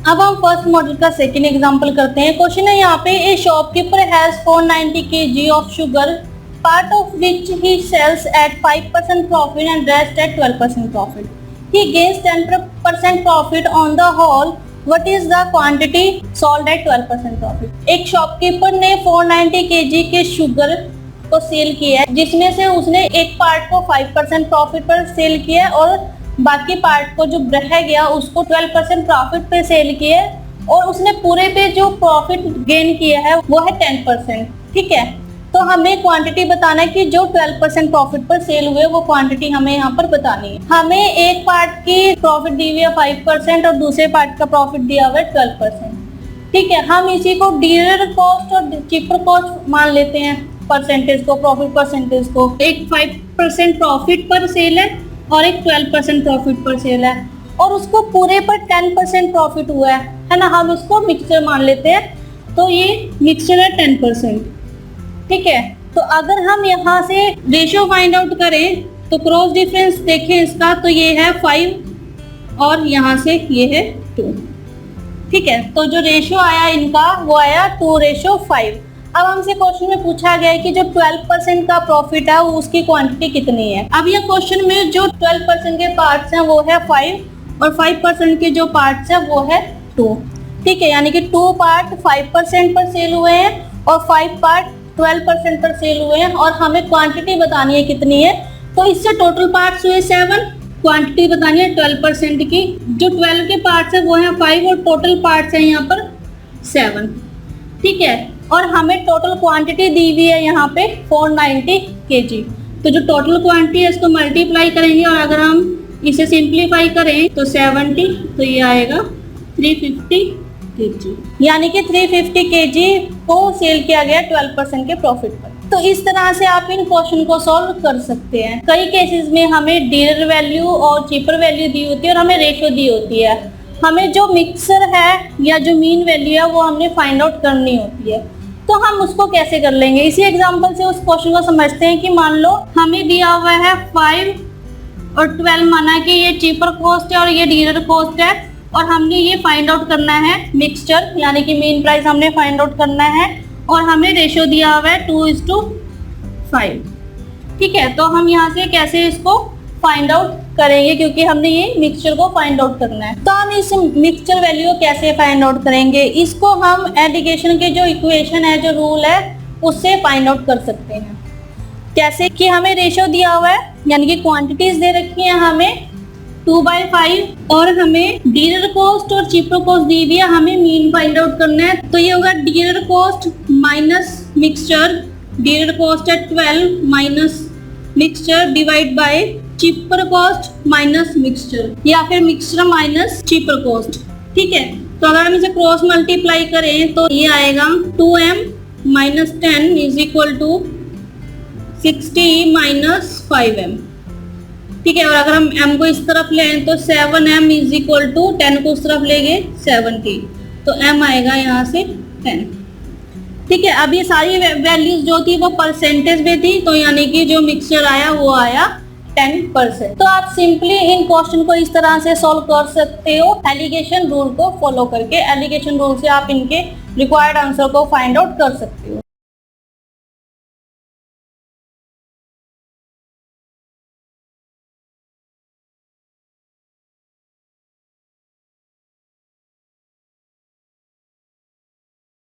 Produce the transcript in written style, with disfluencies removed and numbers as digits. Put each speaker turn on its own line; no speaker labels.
अब हम first model का सेकंड एग्जांपल करते हैं। क्वेश्चन है यहाँ पे, a shopkeeper has 490 kg of sugar, part of which he sells at 5% profit and rest at 12% profit. He gains 10% profit on the whole, what is the quantity sold at 12% profit. एक shopkeeper ने 490 kg के sugar को cell किया है, जिसमें से उसने एक पार्ट को 5% प्रॉफिट पर सेल किया और बाकी पार्ट को जो रह गया उसको 12% प्रॉफिट पे सेल किया, और उसने पूरे पे जो प्रॉफिट गेन किया है वो है 10%। ठीक है, तो हमें क्वांटिटी बताना है कि जो 12% प्रॉफिट पर सेल हुए वो क्वांटिटी हमें यहाँ पर बतानी है। हमें एक पार्ट की प्रॉफिट दी हुई है 5% और दूसरे पार्ट का प्रॉफिट दिया हुआ है 12%। ठीक है, हम इसी को डीलर कॉस्ट और चीपर कॉस्ट मान लेते हैं, परसेंटेज को, प्रॉफिट परसेंटेज को। एक 5% प्रॉफिट पर सेल है और एक 12% प्रॉफिट पर सेल है, और उसको पूरे पर 10% प्रॉफिट हुआ है ना, हम इसको मिक्सचर मान लेते हैं, तो ये मिक्सचर है 10%। ठीक है, तो अगर हम यहाँ से रेशियो फाइंड आउट करें तो क्रॉस डिफरेंस देखें इसका, तो ये है 5 और यहाँ से ये है 2। ठीक है, तो जो रेशियो आया इनका वो आया 2:5। अब हमसे क्वेश्चन में पूछा गया है कि जो 12% का प्रॉफिट है उसकी क्वांटिटी कितनी है। अब ये क्वेश्चन में जो 12% के पार्ट्स हैं वो है 5 और 5% के जो पार्ट्स हैं वो है 2। ठीक है, यानी कि 2 पार्ट 5% पर सेल हुए हैं और 5 पार्ट 12% पर सेल हुए हैं, और हमें क्वांटिटी बतानी है कितनी है। तो इससे टोटल पार्ट्स हुए 7, क्वांटिटी बतानी है 12% की। जो 12 के पार्ट्स है वो है 5 और टोटल पार्ट्स है यहाँ पर 7। ठीक है, और हमें टोटल क्वांटिटी दी हुई है यहाँ पे 490 kg। तो जो टोटल क्वांटिटी है इसको मल्टीप्लाई करेंगे, और अगर हम इसे सिंप्लीफाई करें तो 70, तो ये आएगा 350 kg, यानी कि 350 kg को सेल किया गया 12% के प्रॉफिट पर। तो इस तरह से आप इन क्वेश्चन को सॉल्व कर सकते हैं। कई केसेस में हमें डीलर वैल्यू और चीपर वैल्यू दी होती है और हमें रेशियो दी होती है। हमें जो मिक्सर है या जो मीन वैल्यू है वो हमने फाइंड आउट करनी होती है। तो हम उसको कैसे कर लेंगे, इसी एग्जांपल से उस क्वेश्चन को समझते हैं कि मान लो हमें दिया हुआ है 5 और 12, माना कि ये चीपर कॉस्ट है और ये डीलर कॉस्ट है, और हमने ये फाइंड आउट करना है मिक्सचर, यानी कि मेन प्राइस हमने फाइंड आउट करना है, और हमें रेशियो दिया हुआ है 2:5। ठीक है, तो हम यहाँ से कैसे इसको फाइंड आउट करेंगे, क्योंकि हमने ये मिक्सचर को फाइंड आउट करना है। तो हम इस मिक्सचर वैल्यू को कैसे फाइंड आउट करेंगे, इसको हम एडिशन के जो इक्वेशन है, जो रूल है, उससे फाइंड आउट कर सकते हैं। कैसे कि हमें रेशियो दिया हुआ है, यानी कि क्वांटिटीज दे रखी है हमें 2/5, और हमें डीलर कॉस्ट और चीपर कॉस्ट दी हुई है, हमें मीन फाइंड आउट करना है। तो ये होगा dealer cost minus mixture, dealer cost है 12 minus mixture divide by cheaper cost minus mixture, या फिर मिक्सचर माइनस चीपर कॉस्ट। ठीक है, तो अगर हम इसे क्रॉस मल्टीप्लाई करें तो ये आएगा 2m minus 10 is equal to 60 minus 5m। ठीक है, और अगर हम m को इस तरफ लें तो 7m इज इक्वल टू 10 को उस तरफ लेंगे 70, तो m आएगा यहाँ से 10। ठीक है, अब ये सारी वैल्यूज जो थी वो परसेंटेज में थी, तो यानी कि जो मिक्सचर आया वो आया 10%। तो आप सिंपली इन क्वेश्चन को इस तरह से सॉल्व कर सकते हो एलिगेशन रूल को फॉलो करके। एलिगेशन रूल से आप इनके रिक्वायर्ड आंसर को फाइंड आउट कर सकते हो।